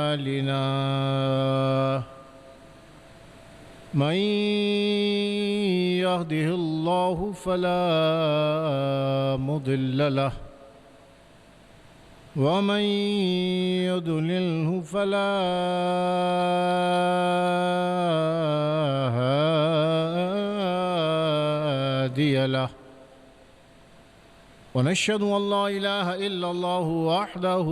أعمالنا من يهده الله فلا مضل له ومن يضلله فلا هادي له ونشهد أن لا إله إلا الله وحده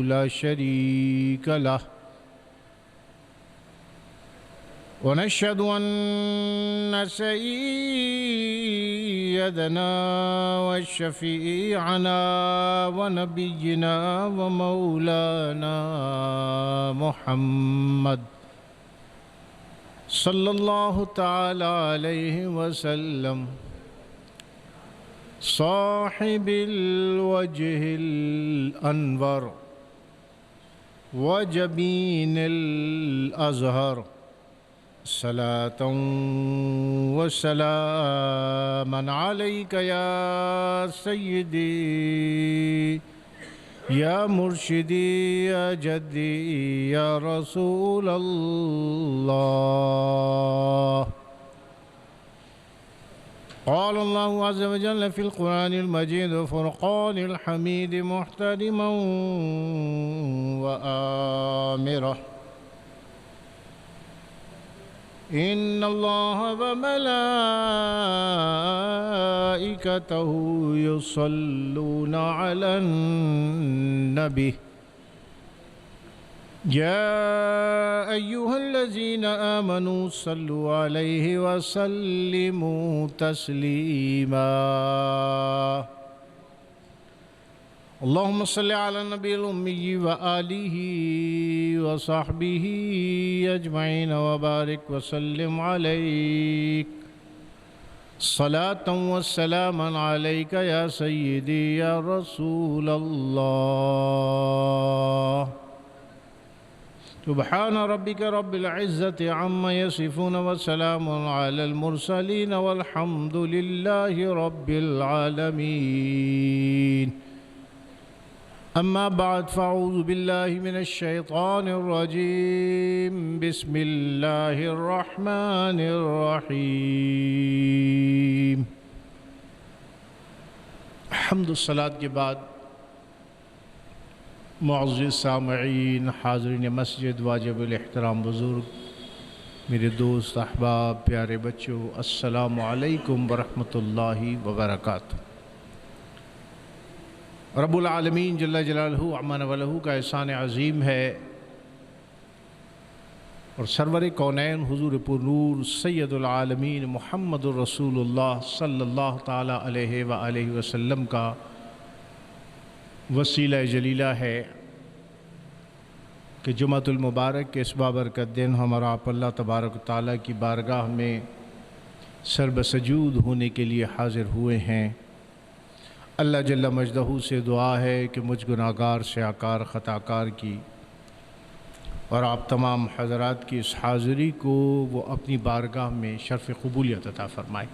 لا شريك له ونشهد أن سيدنا وشفيعنا ونبينا ومولانا محمد صلی اللہ تعالی علیہ وسلم صاحب الوجه الأنور وجبين الأزهر صلاة وسلاما عليك يا سيدي يا مرشدي يا جدي يا رسول الله. قال الله عز وجل في القرآن المجيد فرقان الحميد محترما وآمرا إن الله وملائكته يصلون على النبي يا أيها الذين آمنوا صلوا عليه وسلموا تسليما. اللهم صل على النبي الأمي وآله وصحبه أجمعين وبارك وسلم عليك صلاة وسلاما عليك يا سيدي يا رسول الله. سبحان ربك رب العزة عما يصفون وسلام على المرسلين والحمد لله رب العالمين. أما بعد فأعوذ بالله من الشيطان الرجيم بسم الله الرحمن الرحيم. حمد الصلاة کے بعد معزز سامعین، حاضرین مسجد، واجب الاحترام بزرگ، میرے دوست احباب، پیارے بچوں، السلام علیکم ورحمۃ اللہ وبرکاتہ. رب العالمین جل جلالہ عمان ولہ کا احسان عظیم ہے اور سرور کونین حضور پر نور سید العالمین محمد الرسول اللہ صلی اللہ تعالی علیہ وآلہ وسلم کا وسیلہ جلیلہ ہے کہ جمعۃ المبارک کے اس بابرکت دن ہمارا آپ اللہ تبارک و تعالیٰ کی بارگاہ میں سر بسجود ہونے کے لیے حاضر ہوئے ہیں. اللہ جل مجدہ سے دعا ہے کہ مجھ گناہگار سیاکار خطاکار کی اور آپ تمام حضرات کی اس حاضری کو وہ اپنی بارگاہ میں شرف قبولیت عطا فرمائے.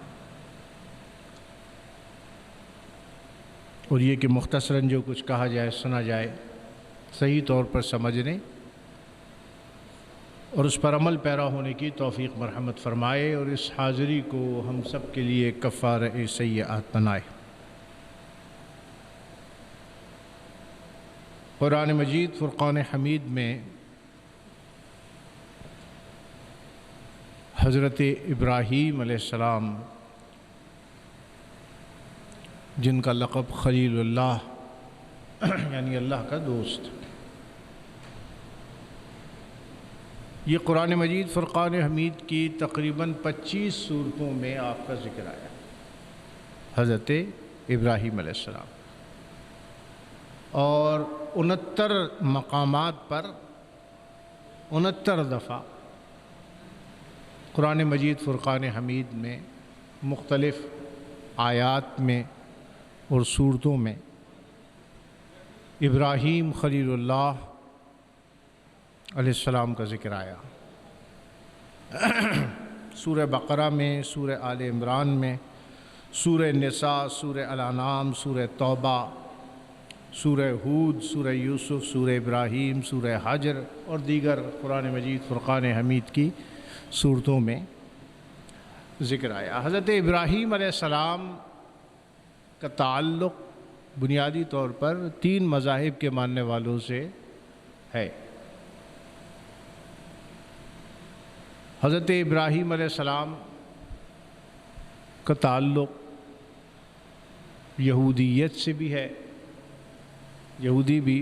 اور یہ کہ مختصراً جو کچھ کہا جائے سنا جائے صحیح طور پر سمجھنے اور اس پر عمل پیرا ہونے کی توفیق مرحمت فرمائے اور اس حاضری کو ہم سب کے لیے کفارہ سیئات بنائے. قرآن مجید فرقان حمید میں حضرت ابراہیم علیہ السلام جن کا لقب خلیل اللہ یعنی اللہ کا دوست، یہ قرآن مجید فرقان حمید کی تقریباً 25 صورتوں میں آپ کا ذکر آیا. حضرت ابراہیم علیہ السلام اور 69 مقامات پر 69 دفعہ قرآن مجید فرقان حمید میں مختلف آیات میں اور صورتوں میں ابراہیم خلیل اللہ علیہ السلام کا ذکر آیا. سورہ بقرہ میں، سورہ آل عمران میں، سورہ نساء، سورہ الانعام، سورہ توبہ، سورہ ہود، سورہ یوسف، سورہ ابراہیم، سورہ حجر اور دیگر قرآن مجید فرقان حمید کی صورتوں میں ذکر آیا۔ حضرت ابراہیم علیہ السلام کا تعلق بنیادی طور پر 3 مذاہب کے ماننے والوں سے ہے۔ حضرت ابراہیم علیہ السلام کا تعلق یہودیت سے بھی ہے، یہودی بھی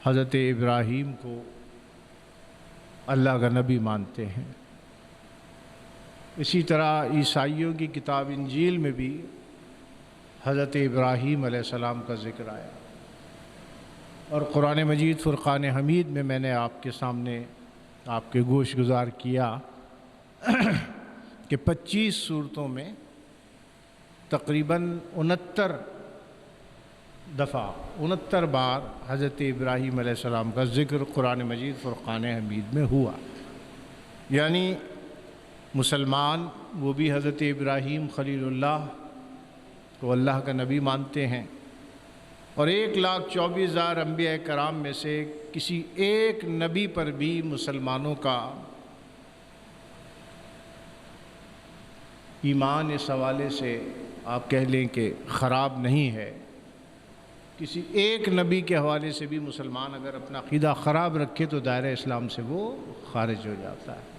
حضرت ابراہیم کو اللہ کا نبی مانتے ہیں۔ اسی طرح عیسائیوں کی کتاب انجیل میں بھی حضرت ابراہیم علیہ السلام کا ذکر آیا، اور قرآن مجید فرقان حمید میں میں نے آپ کے سامنے آپ کے گوش گزار کیا کہ 25 صورتوں میں تقریباً 69 دفعہ 69 بار حضرت ابراہیم علیہ السلام کا ذکر قرآن مجید فرقان حمید میں ہوا۔ یعنی مسلمان وہ بھی حضرت ابراہیم خلیل اللہ کو اللہ کا نبی مانتے ہیں، اور 1,24,000 انبیاء کرام میں سے کسی ایک نبی پر بھی مسلمانوں کا ایمان اس حوالے سے آپ کہہ لیں کہ خراب نہیں ہے۔ کسی ایک نبی کے حوالے سے بھی مسلمان اگر اپنا عقیدہ خراب رکھے تو دائرہ اسلام سے وہ خارج ہو جاتا ہے۔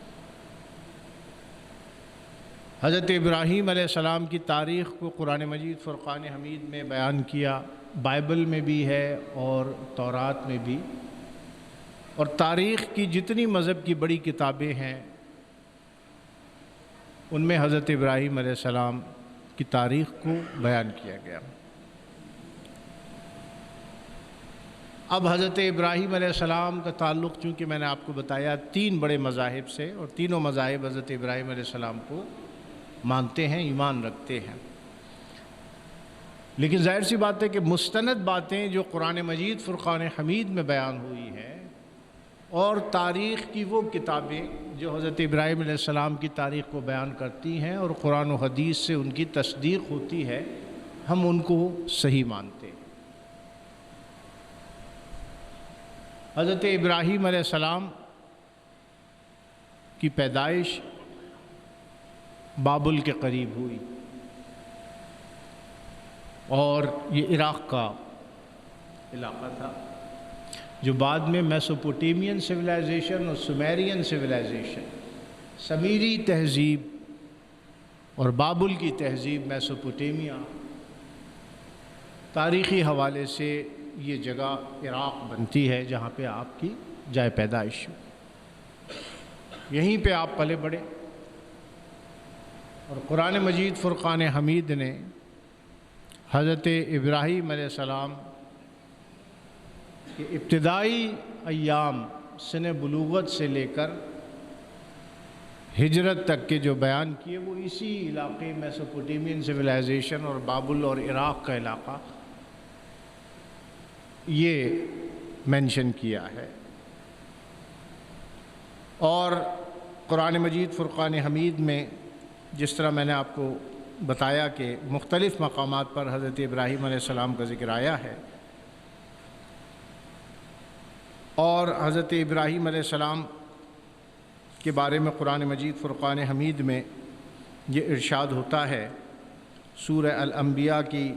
حضرت ابراہیم علیہ السلام کی تاریخ کو قرآن مجید فرقان حمید میں بیان کیا، بائبل میں بھی ہے اور تورات میں بھی، اور تاریخ کی جتنی مذہب کی بڑی کتابیں ہیں ان میں حضرت ابراہیم علیہ السلام کی تاریخ کو بیان کیا گیا۔ اب حضرت ابراہیم علیہ السلام کا تعلق چونکہ میں نے آپ کو بتایا 3 بڑے مذاہب سے، اور تینوں مذاہب حضرت ابراہیم علیہ السلام کو مانتے ہیں، ایمان رکھتے ہیں، لیکن ظاہر سی بات ہے کہ مستند باتیں جو قرآن مجید فرقان حمید میں بیان ہوئی ہیں اور تاریخ کی وہ کتابیں جو حضرت ابراہیم علیہ السلام کی تاریخ کو بیان کرتی ہیں اور قرآن و حدیث سے ان کی تصدیق ہوتی ہے، ہم ان کو صحیح مانتے ہیں۔ حضرت ابراہیم علیہ السلام کی پیدائش بابل کے قریب ہوئی، اور یہ عراق کا علاقہ تھا جو بعد میں میسوپوٹیمین سویلائزیشن اور سمیرین سویلائزیشن، سمیری تہذیب اور بابل کی تہذیب میسوپوٹیمیا، تاریخی حوالے سے یہ جگہ عراق بنتی ہے جہاں پہ آپ کی جائے پیدائش ہوئی، یہیں پہ آپ پلے بڑھے، اور قرآن مجید فرقان حمید نے حضرت ابراہیم علیہ السلام کے ابتدائی ایام سن بلوغت سے لے کر ہجرت تک کے جو بیان کیے وہ اسی علاقے میسوپوٹیمین سویلائزیشن اور بابل اور عراق کا علاقہ یہ مینشن کیا ہے۔ اور قرآن مجید فرقان حمید میں جس طرح میں نے آپ کو بتایا کہ مختلف مقامات پر حضرت ابراہیم علیہ السلام کا ذکر آیا ہے، اور حضرت ابراہیم علیہ السلام کے بارے میں قرآن مجید فرقان حمید میں یہ ارشاد ہوتا ہے۔ سورہ الانبیاء کی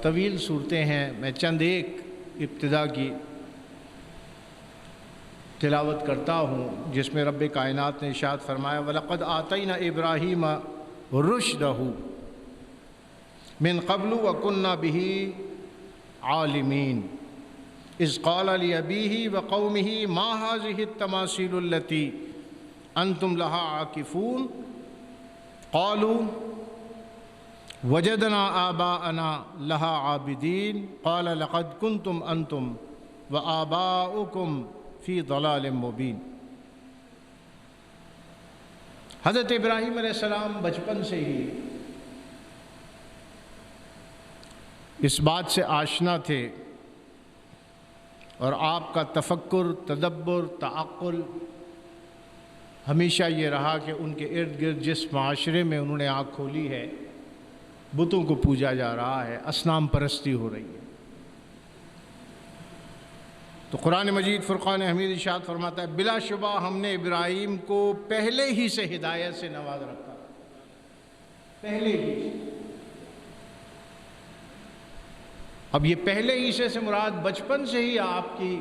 طویل صورتیں ہیں، میں چند ایک ابتدا کی تلاوت کرتا ہوں جس میں رب کائنات نے ارشاد فرمایا وَلَقَدْ آتَيْنَا إِبْرَاهِيمَ رُشْدَهُ مِن قَبْلُ وَكُنَّا بِهِ عَالِمِينَ إِذْ قَالَ لِأَبِيهِ وَقَوْمِهِ مَا هَٰذِهِ التَّمَاثِيلُ الَّتِي أَنْتُمْ لَهَا عَاكِفُونَ قَالُوا وَجَدْنَا آبَاءَنَا لَهَا عَابِدِينَ قَالَ لَقَدْ كُنْتُمْ أَنْتُمْ وَآبَاؤُكُمْ فی ضلال مبین۔ حضرت ابراہیم علیہ السلام بچپن سے ہی اس بات سے آشنا تھے، اور آپ کا تفکر، تدبر، تعقل ہمیشہ یہ رہا کہ ان کے ارد گرد جس معاشرے میں انہوں نے آنکھ کھولی ہے بتوں کو پوجا جا رہا ہے، اصنام پرستی ہو رہی ہے۔ تو قرآن مجید فرقان حمید ارشاد فرماتا ہے بلا شبہ ہم نے ابراہیم کو پہلے ہی سے ہدایت سے نواز رکھا، پہلے ہی سے۔ اب یہ پہلے ہی سے مراد بچپن سے ہی آپ کی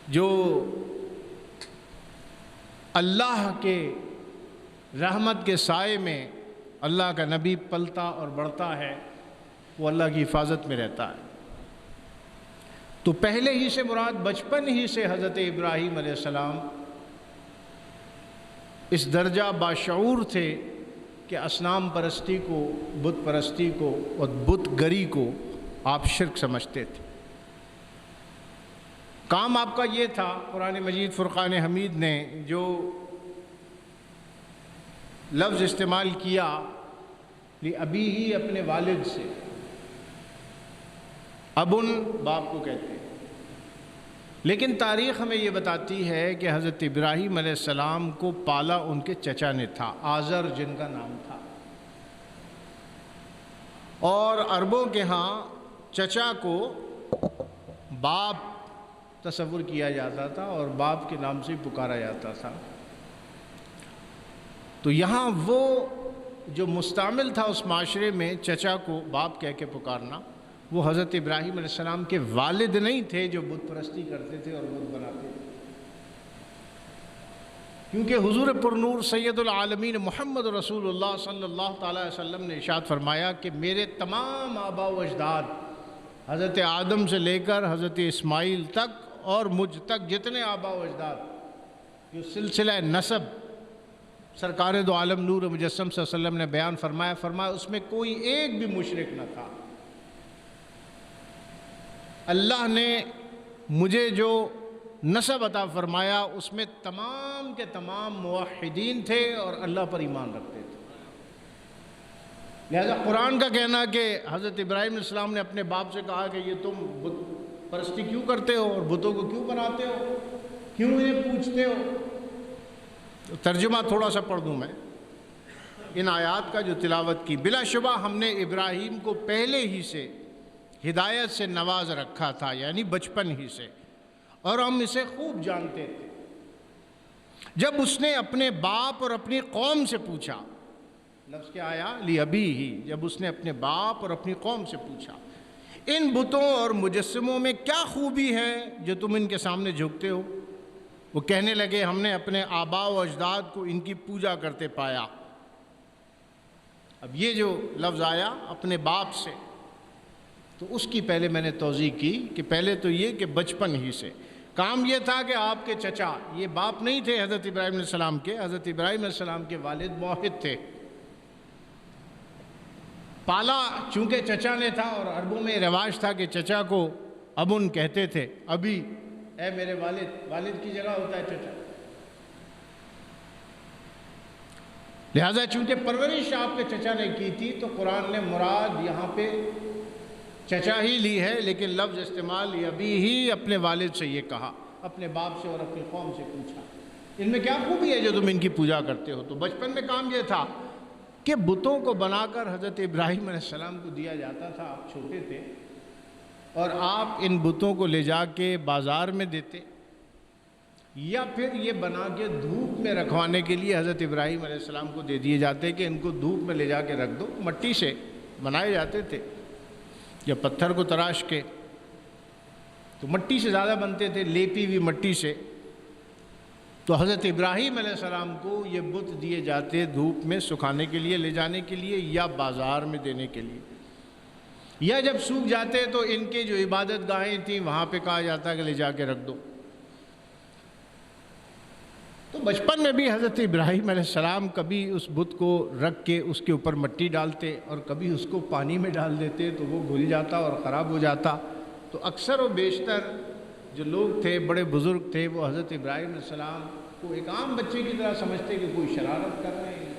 جو اللہ کے رحمت کے سائے میں اللہ کا نبی پلتا اور بڑھتا ہے، وہ اللہ کی حفاظت میں رہتا ہے۔ تو پہلے ہی سے مراد بچپن ہی سے حضرت ابراہیم علیہ السلام اس درجہ باشعور تھے کہ اصنام پرستی کو، بت پرستی کو اور بت گری کو آپ شرک سمجھتے تھے۔ کام آپ کا یہ تھا، قرآن مجید فرقان حمید نے جو لفظ استعمال کیا ابھی ہی اپنے والد سے، ابن باپ کو کہتے ہیں، لیکن تاریخ ہمیں یہ بتاتی ہے کہ حضرت ابراہیم علیہ السلام کو پالا ان کے چچا نے تھا، آزر جن کا نام تھا۔ اور عربوں کے ہاں چچا کو باپ تصور کیا جاتا تھا اور باپ کے نام سے پکارا جاتا تھا۔ تو یہاں وہ جو مستعمل تھا اس معاشرے میں چچا کو باپ کہہ کے پکارنا، وہ حضرت ابراہیم علیہ السلام کے والد نہیں تھے جو بت پرستی کرتے تھے اور بت بناتے تھے، کیونکہ حضور پرنور سید العالمین محمد رسول اللہ صلی اللہ تعالی علیہ وسلم نے ارشاد فرمایا کہ میرے تمام آبا و اجداد حضرت آدم سے لے کر حضرت اسماعیل تک اور مجھ تک جتنے آبا و اجداد جو سلسلہ نسب سرکار دو عالم نور مجسم صلی اللہ علیہ وسلم نے بیان فرمایا اس میں کوئی ایک بھی مشرک نہ تھا۔ اللہ نے مجھے جو نسب عطا فرمایا اس میں تمام کے تمام موحدین تھے اور اللہ پر ایمان رکھتے تھے۔ لہذا قرآن کا کہنا کہ حضرت ابراہیم علیہ السلام نے اپنے باپ سے کہا کہ یہ تم بت پرستی کیوں کرتے ہو اور بتوں کو کیوں بناتے ہو، کیوں انہیں پوچھتے ہو، تو ترجمہ تھوڑا سا پڑھ دوں میں ان آیات کا جو تلاوت کی۔ بلا شبہ ہم نے ابراہیم کو پہلے ہی سے ہدایت سے نواز رکھا تھا، یعنی بچپن ہی سے، اور ہم اسے خوب جانتے تھے۔ جب اس نے اپنے باپ اور اپنی قوم سے پوچھا، لفظ کیا آیا لِأَبِيهِ، جب اس نے اپنے باپ اور اپنی قوم سے پوچھا ان بتوں اور مجسموں میں کیا خوبی ہے جو تم ان کے سامنے جھکتے ہو، وہ کہنے لگے ہم نے اپنے آبا و اجداد کو ان کی پوجا کرتے پایا۔ اب یہ جو لفظ آیا اپنے باپ سے، تو اس کی پہلے میں نے توضیح کی کہ پہلے تو یہ کہ بچپن ہی سے کام یہ تھا کہ آپ کے چچا، یہ باپ نہیں تھے حضرت ابراہیم علیہ السلام کے، حضرت ابراہیم علیہ السلام کے والد موحد تھے۔ پالا چونکہ چچا نے تھا اور عربوں میں رواج تھا کہ چچا کو ابن کہتے تھے، ابھی اے میرے والد، والد کی جگہ ہوتا ہے چچا۔ لہذا چونکہ پرورش آپ کے چچا نے کی تھی تو قرآن نے مراد یہاں پہ چچا ہی لی ہے، لیکن لفظ استعمال ابھی ہی اپنے والد سے یہ کہا، اپنے باپ سے اور اپنی قوم سے پوچھا ان میں کیا خوبی ہے جو تم ان کی پوجا کرتے ہو۔ تو بچپن میں کام یہ تھا کہ بتوں کو بنا کر حضرت ابراہیم علیہ السلام کو دیا جاتا تھا، آپ چھوٹے تھے اور آپ ان بتوں کو لے جا کے بازار میں دیتے، یا پھر یہ بنا کے دھوپ میں رکھوانے کے لیے حضرت ابراہیم علیہ السلام کو دے دیے جاتے کہ ان کو دھوپ میں لے جا کے رکھ دو۔ مٹی سے بنائے جاتے تھے یا پتھر کو تراش کے، تو مٹی سے زیادہ بنتے تھے، لیپی ہوئی مٹی سے۔ تو حضرت ابراہیم علیہ السلام کو یہ بت دیے جاتے دھوپ میں سکھانے کے لیے، لے جانے کے لیے، یا بازار میں دینے کے لیے، یا جب سوکھ جاتے تو ان کے جو عبادت گاہیں تھیں وہاں پہ کہا جاتا کہ لے جا کے رکھ دو۔ تو بچپن میں بھی حضرت ابراہیم علیہ السلام کبھی اس بت کو رکھ کے اس کے اوپر مٹی ڈالتے اور کبھی اس کو پانی میں ڈال دیتے تو وہ گھل جاتا اور خراب ہو جاتا۔ تو اکثر و بیشتر جو لوگ تھے، بڑے بزرگ تھے، وہ حضرت ابراہیم علیہ السلام کو ایک عام بچے کی طرح سمجھتے کہ کوئی شرارت کر رہے ہیں،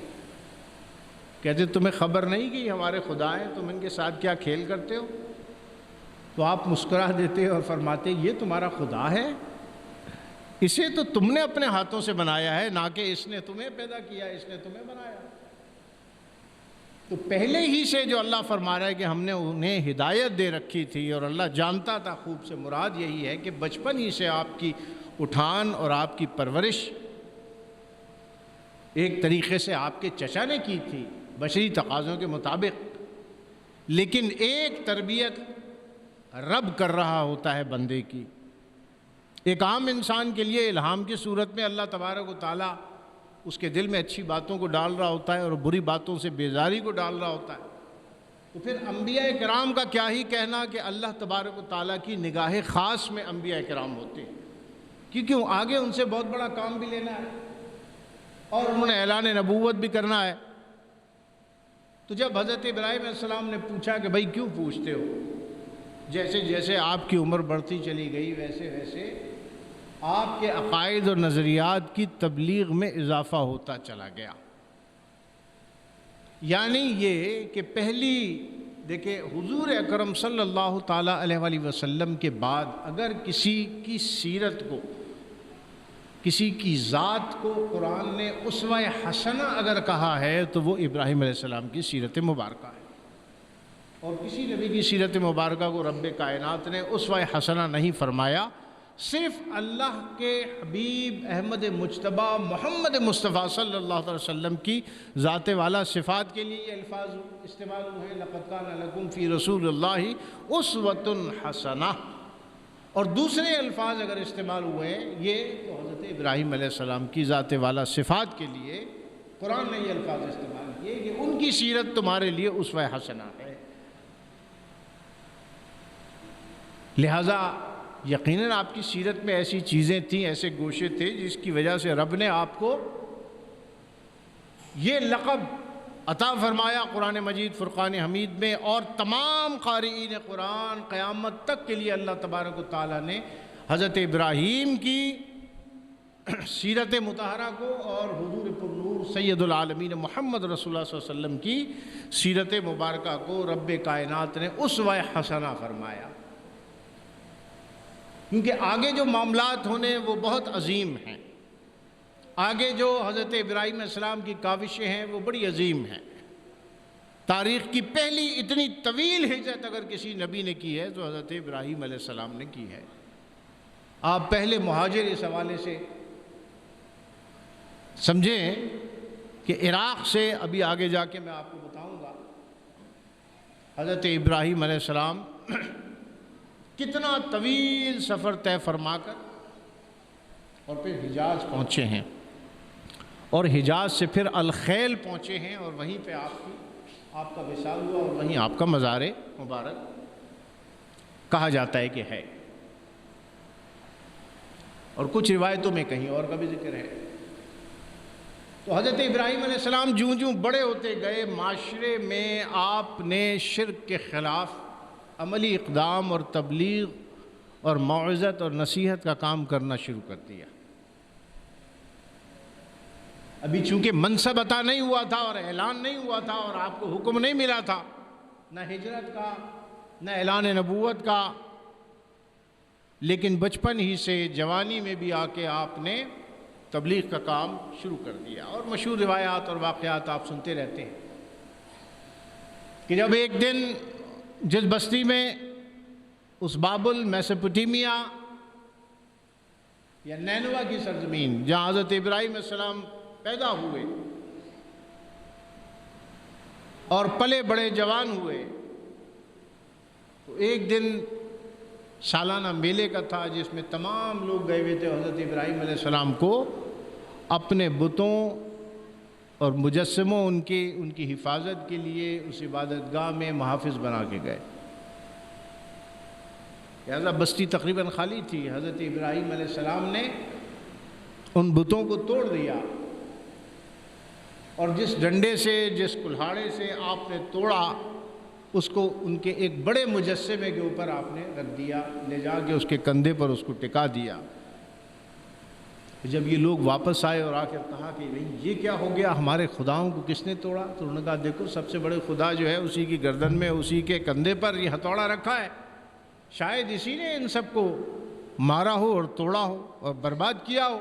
کہتے تمہیں خبر نہیں کہ ہمارے خدا ہیں، تم ان کے ساتھ کیا کھیل کرتے ہو؟ تو آپ مسکرا دیتے اور فرماتے یہ تمہارا خدا ہے؟ اسے تو تم نے اپنے ہاتھوں سے بنایا ہے، نہ کہ اس نے تمہیں پیدا کیا، اس نے تمہیں بنایا۔ تو پہلے ہی سے جو اللہ فرما رہا ہے کہ ہم نے انہیں ہدایت دے رکھی تھی، اور اللہ جانتا تھا خوب سے، مراد یہی ہے کہ بچپن ہی سے آپ کی اٹھان اور آپ کی پرورش ایک طریقے سے آپ کے چچا نے کی تھی بشری تقاضوں کے مطابق، لیکن ایک تربیت رب کر رہا ہوتا ہے بندے کی۔ ایک عام انسان کے لیے الہام کی صورت میں اللہ تبارک و تعالیٰ اس کے دل میں اچھی باتوں کو ڈال رہا ہوتا ہے اور بری باتوں سے بیزاری کو ڈال رہا ہوتا ہے۔ تو پھر انبیاء کرام کا کیا ہی کہنا کہ اللہ تبارک و تعالیٰ کی نگاہ خاص میں انبیاء کرام ہوتے ہیں، کیونکہ آگے ان سے بہت بڑا کام بھی لینا ہے اور انہوں نے اعلان نبوت بھی کرنا ہے۔ تو جب حضرت ابراہیم علیہ السلام نے پوچھا کہ بھائی کیوں پوچھتے ہو، جیسے جیسے آپ کی عمر بڑھتی چلی گئی ویسے ویسے آپ کے عقائد اور نظریات کی تبلیغ میں اضافہ ہوتا چلا گیا۔ یعنی یہ کہ پہلی دیکھیں حضور اکرم صلی اللہ تعالیٰ علیہ وسلم کے بعد اگر کسی کی سیرت کو، کسی کی ذات کو قرآن نے اسوہ حسنہ اگر کہا ہے تو وہ ابراہیم علیہ السلام کی سیرت مبارکہ ہے، اور کسی نبی کی سیرت مبارکہ کو رب کائنات نے اسوہ حسنہ نہیں فرمایا، صرف اللہ کے حبیب احمد مجتبی محمد مصطفیٰ صلی اللہ علیہ وسلم کی ذات والا صفات کے لیے یہ الفاظ استعمال ہوئے، لقد کان لکم فی رسول اللہ اسوۃ حسنہ، اور دوسرے الفاظ اگر استعمال ہوئے یہ تو حضرت ابراہیم علیہ السلام کی ذات والا صفات کے لیے قرآن نے یہ الفاظ استعمال کیے کہ ان کی سیرت تمہارے لیے اسوہ حسنہ ہے۔ لہٰذا یقیناً آپ کی سیرت میں ایسی چیزیں تھیں، ایسے گوشے تھے جس کی وجہ سے رب نے آپ کو یہ لقب عطا فرمایا قرآن مجید فرقان حمید میں، اور تمام قارئین قرآن قیامت تک کے لیے اللہ تبارک و تعالیٰ نے حضرت ابراہیم کی سیرت مطہرہ کو اور حضور پر نور سید العالمین محمد رسول اللہ صلی اللہ علیہ وسلم کی سیرت مبارکہ کو رب کائنات نے اسوہ حسنہ فرمایا، کیونکہ آگے جو معاملات ہونے وہ بہت عظیم ہیں، آگے جو حضرت ابراہیم علیہ السلام کی کاوشیں ہیں وہ بڑی عظیم ہیں۔ تاریخ کی پہلی اتنی طویل ہجرت اگر کسی نبی نے کی ہے تو حضرت ابراہیم علیہ السلام نے کی ہے۔ آپ پہلے مہاجر اس حوالے سے سمجھیں کہ عراق سے ابھی آگے جا کے میں آپ کو بتاؤں گا حضرت ابراہیم علیہ السلام کتنا طویل سفر طے فرما کر اور پھر حجاز پہنچے ہیں، اور حجاز سے پھر الخیل پہنچے ہیں، اور وہیں پہ آپ کا وصال ہوا، اور وہیں آپ کا مزار مبارک کہا جاتا ہے کہ ہے، اور کچھ روایتوں میں کہیں اور کا بھی ذکر ہے۔ تو حضرت ابراہیم علیہ السلام جوں جوں بڑے ہوتے گئے، معاشرے میں آپ نے شرک کے خلاف عملی اقدام اور تبلیغ اور موعظت اور نصیحت کا کام کرنا شروع کر دیا۔ ابھی چونکہ منصب عطا نہیں ہوا تھا اور اعلان نہیں ہوا تھا اور آپ کو حکم نہیں ملا تھا، نہ ہجرت کا نہ اعلان نبوت کا، لیکن بچپن ہی سے جوانی میں بھی آ کے آپ نے تبلیغ کا کام شروع کر دیا۔ اور مشہور روایات اور واقعات آپ سنتے رہتے ہیں کہ جب ایک دن جس بستی میں اس بابل میسوپوٹیمیا یا نینوا کی سرزمین جہاں حضرت ابراہیم علیہ السلام پیدا ہوئے اور پلے بڑے جوان ہوئے، تو ایک دن سالانہ میلے کا تھا جس میں تمام لوگ گئے ہوئے تھے حضرت ابراہیم علیہ السلام کو اپنے بتوں اور مجسموں ان کی حفاظت کے لیے اس عبادت گاہ میں محافظ بنا کے گئے۔ لہذا بستی تقریباً خالی تھی، حضرت ابراہیم علیہ السلام نے ان بتوں کو توڑ دیا، اور جس ڈنڈے سے جس کلہاڑے سے آپ نے توڑا اس کو ان کے ایک بڑے مجسمے کے اوپر آپ نے رکھ دیا، لے جا کے اس کے کندھے پر اس کو ٹکا دیا۔ جب یہ لوگ واپس آئے اور آ کر کہا کہ بھئی یہ کیا ہو گیا، ہمارے خداؤں کو کس نے توڑا؟ تو انہوں نے کہا دیکھو سب سے بڑے خدا جو ہے اسی کی گردن میں، اسی کے کندھے پر یہ ہتھوڑا رکھا ہے، شاید اسی نے ان سب کو مارا ہو اور توڑا ہو اور برباد کیا ہو۔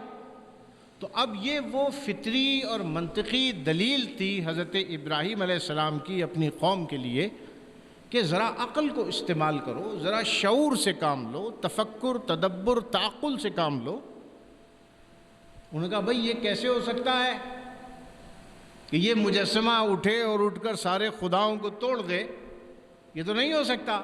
تو اب یہ وہ فطری اور منطقی دلیل تھی حضرت ابراہیم علیہ السلام کی اپنی قوم کے لیے کہ ذرا عقل کو استعمال کرو، ذرا شعور سے کام لو، تفکر، تدبر، تعقل سے کام لو۔ انہوں نے کہا بھئی یہ کیسے ہو سکتا ہے کہ یہ مجسمہ اٹھے اور اٹھ کر سارے خداؤں کو توڑ دے؟ یہ تو نہیں ہو سکتا۔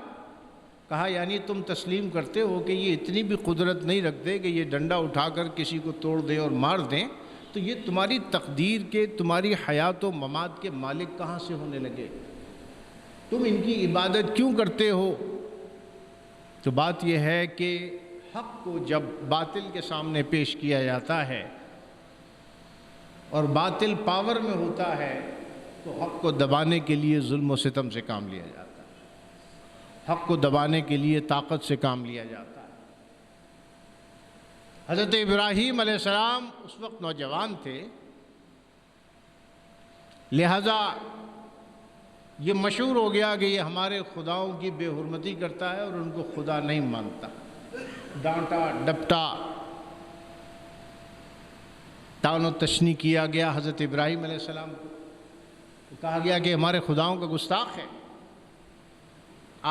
کہا یعنی تم تسلیم کرتے ہو کہ یہ اتنی بھی قدرت نہیں رکھتے کہ یہ ڈنڈا اٹھا کر کسی کو توڑ دیں اور مار دیں، تو یہ تمہاری تقدیر کے، تمہاری حیات و ممات کے مالک کہاں سے ہونے لگے؟ تم ان کی عبادت کیوں کرتے ہو؟ تو بات یہ ہے کہ حق کو جب باطل کے سامنے پیش کیا جاتا ہے اور باطل پاور میں ہوتا ہے تو حق کو دبانے کے لیے ظلم و ستم سے کام لیا جاتا ہے، حق کو دبانے کے لیے طاقت سے کام لیا جاتا ہے۔ حضرت ابراہیم علیہ السلام اس وقت نوجوان تھے، لہذا یہ مشہور ہو گیا کہ یہ ہمارے خداؤں کی بے حرمتی کرتا ہے اور ان کو خدا نہیں مانتا۔ ڈانٹا ڈپٹا، طعن و تشنیع کیا گیا حضرت ابراہیم علیہ السلام کو، کہا گیا کہ ہمارے خداؤں کا گستاخ ہے۔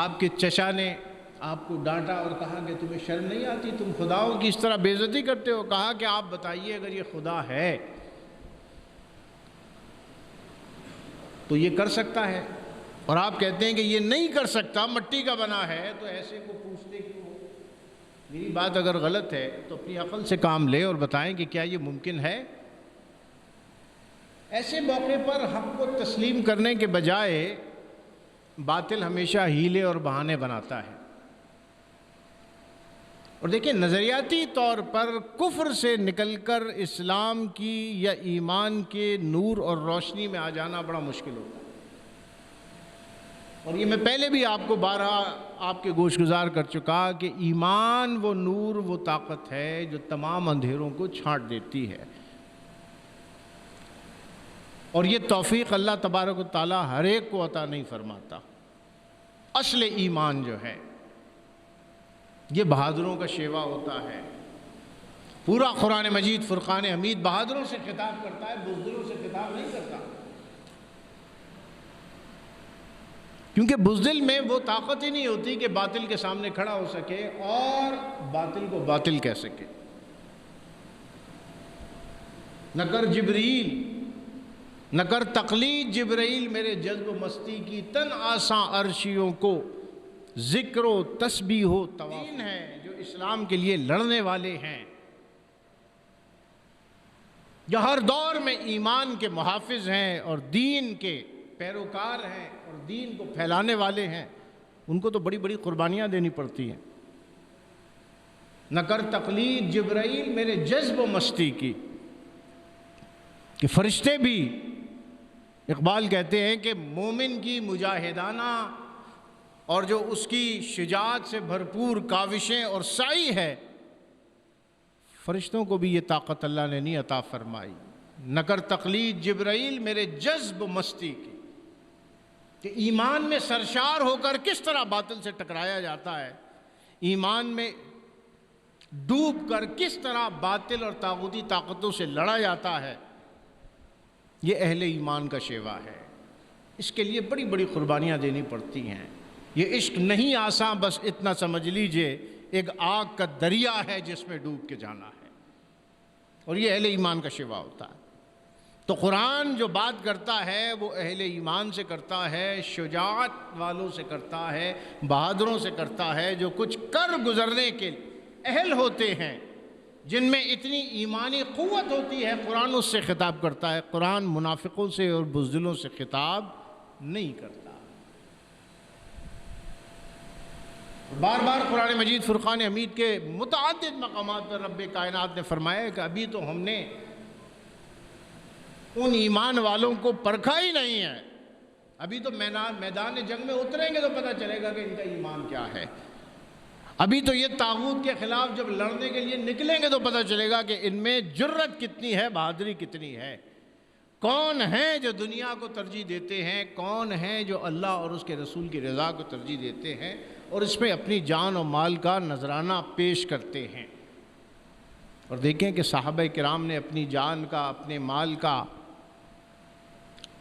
آپ کے چچا نے آپ کو ڈانٹا اور کہا کہ تمہیں شرم نہیں آتی، تم خداؤں کی اس طرح بے عزتی کرتے ہو؟ کہا کہ آپ بتائیے اگر یہ خدا ہے تو یہ کر سکتا ہے، اور آپ کہتے ہیں کہ یہ نہیں کر سکتا، مٹی کا بنا ہے، تو ایسے کو پوچھتے کیوں ہو؟ میری بات اگر غلط ہے تو اپنی عقل سے کام لے اور بتائیں کہ کیا یہ ممکن ہے؟ ایسے موقع پر حق کو تسلیم کرنے کے بجائے باطل ہمیشہ ہیلے اور بہانے بناتا ہے۔ اور دیکھیں نظریاتی طور پر کفر سے نکل کر اسلام کی یا ایمان کے نور اور روشنی میں آ جانا بڑا مشکل ہوتا ہے، اور یہ میں پہلے بھی آپ کو بارہا آپ کے گوش گزار کر چکا کہ ایمان وہ نور، وہ طاقت ہے جو تمام اندھیروں کو چھانٹ دیتی ہے، اور یہ توفیق اللہ تبارک و تعالی ہر ایک کو عطا نہیں فرماتا۔ اصل ایمان جو ہے یہ بہادروں کا شیوا ہوتا ہے۔ پورا قرآن مجید فرقان حمید بہادروں سے خطاب کرتا ہے، بزدلوں سے خطاب نہیں کرتا، کیونکہ بزدل میں وہ طاقت ہی نہیں ہوتی کہ باطل کے سامنے کھڑا ہو سکے اور باطل کو باطل کہہ سکے۔ نہ کر جبریل، نہ کر تقلید جبرائیل میرے جذب و مستی کی، تن آساں عرشیوں کو ذکر و تسبیح و توافین ہے جو اسلام کے لیے لڑنے والے ہیں، جو ہر دور میں ایمان کے محافظ ہیں اور دین کے پیروکار ہیں اور دین کو پھیلانے والے ہیں، ان کو تو بڑی بڑی قربانیاں دینی پڑتی ہیں۔ نہ کر تقلید جبرائیل میرے جذب و مستی کی، کہ فرشتے بھی، اقبال کہتے ہیں کہ مومن کی مجاہدانہ اور جو اس کی شجاعت سے بھرپور کاوشیں اور سعی ہے، فرشتوں کو بھی یہ طاقت اللہ نے نہیں عطا فرمائی۔ نہ کر تقلید جبرائیل میرے جذب و مستی کی، کہ ایمان میں سرشار ہو کر کس طرح باطل سے ٹکرایا جاتا ہے، ایمان میں ڈوب کر کس طرح باطل اور طاغوتی طاقتوں سے لڑا جاتا ہے، یہ اہل ایمان کا شیوا ہے۔ اس کے لیے بڑی بڑی قربانیاں دینی پڑتی ہیں۔ یہ عشق نہیں آساں، بس اتنا سمجھ لیجئے ایک آگ کا دریا ہے جس میں ڈوب کے جانا ہے، اور یہ اہل ایمان کا شیوا ہوتا ہے۔ تو قرآن جو بات کرتا ہے وہ اہل ایمان سے کرتا ہے، شجاعت والوں سے کرتا ہے، بہادروں سے کرتا ہے، جو کچھ کر گزرنے کے اہل ہوتے ہیں، جن میں اتنی ایمانی قوت ہوتی ہے، قرآن اس سے خطاب کرتا ہے۔ قرآن منافقوں سے اور بزدلوں سے خطاب نہیں کرتا۔ بار بار قرآن مجید فرقان حمید کے متعدد مقامات پر رب کائنات نے فرمایا کہ ابھی تو ہم نے ان ایمان والوں کو پرکھا ہی نہیں ہے، ابھی تو میدان جنگ میں اتریں گے تو پتہ چلے گا کہ ان کا ایمان کیا ہے، ابھی تو یہ طاغوت کے خلاف جب لڑنے کے لیے نکلیں گے تو پتہ چلے گا کہ ان میں جرت کتنی ہے، بہادری کتنی ہے۔ کون ہیں جو دنیا کو ترجیح دیتے ہیں، کون ہیں جو اللہ اور اس کے رسول کی رضا کو ترجیح دیتے ہیں اور اس میں اپنی جان و مال کا نذرانہ پیش کرتے ہیں۔ اور دیکھیں کہ صحابہ کرام نے اپنی جان کا، اپنے مال کا،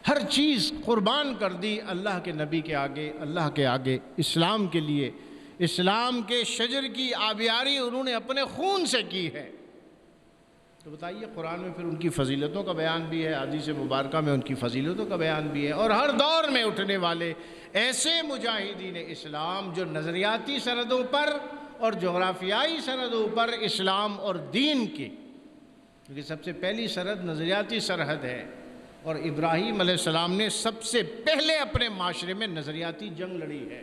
ہر چیز قربان کر دی اللہ کے نبی کے آگے، اللہ کے آگے، اسلام کے لیے۔ اسلام کے شجر کی آبیاری انہوں نے اپنے خون سے کی ہے۔ تو بتائیے، قرآن میں پھر ان کی فضیلتوں کا بیان بھی ہے، حدیث مبارکہ میں ان کی فضیلتوں کا بیان بھی ہے، اور ہر دور میں اٹھنے والے ایسے مجاہدین اسلام جو نظریاتی سرحدوں پر اور جغرافیائی سرحدوں پر اسلام اور دین کی، کیونکہ سب سے پہلی سرحد نظریاتی سرحد ہے، اور ابراہیم علیہ السلام نے سب سے پہلے اپنے معاشرے میں نظریاتی جنگ لڑی ہے۔